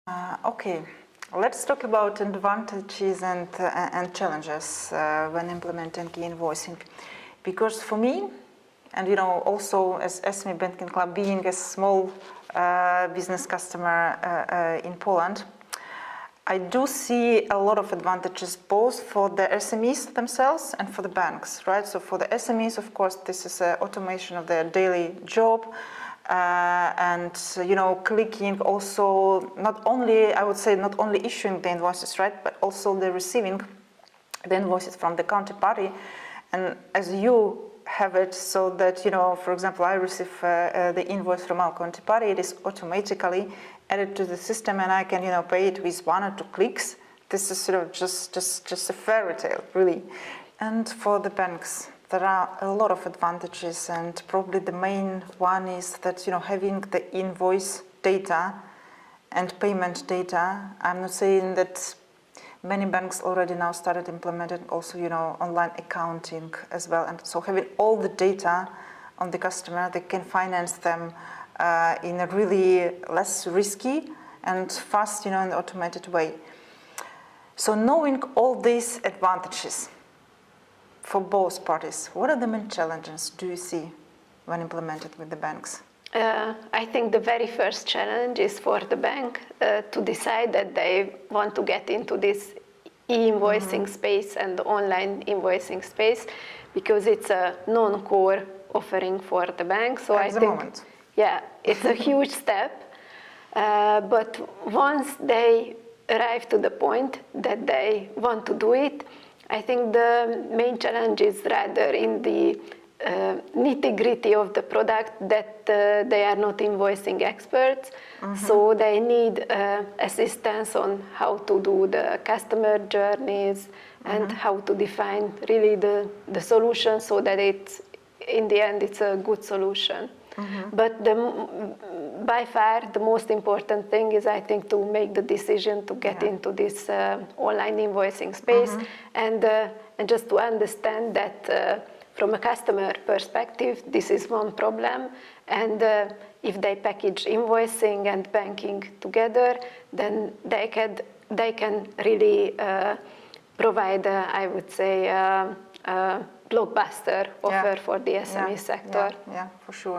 Okay, let's talk about advantages and challenges when implementing e-invoicing. Because for me, and also as SME Banking Club, being a small business customer in Poland, I do see a lot of advantages both for the SMEs themselves and for the banks, right? So for the SMEs, of course, this is automation of their daily job. And clicking also not only, I would say, not only issuing the invoices, right, but also the receiving the invoices from the counterparty. And as you have it, so that for example, I receive the invoice from our counterparty, it is automatically added to the system, and I can pay it with 1 or 2 clicks. This is sort of just a fairy tale, really. And for the banks, there are a lot of advantages, and probably the main one is that having the invoice data and payment data. I'm not saying that many banks already now started implementing also online accounting as well, and so having all the data on the customer, they can finance them in a really less risky and fast and automated way. So knowing all these advantages for both parties, what are the main challenges do you see when implemented with the banks? I think the very first challenge is for the bank to decide that they want to get into this e-invoicing space and online invoicing space, because it's a non-core offering for the bank. So At the moment. Yeah, it's a huge step. But once they arrive to the point that they want to do it, I think the main challenge is rather in the nitty-gritty of the product, that they are not invoicing experts. So they need assistance on how to do the customer journeys and how to define really the solution, so that in the end it's a good solution. But by far the most important thing is, I think, to make the decision to get into this online invoicing space, and just to understand that from a customer perspective, this is one problem, and if they package invoicing and banking together, then they can really provide, I would say, a blockbuster offer for the SME sector. Yeah, for sure.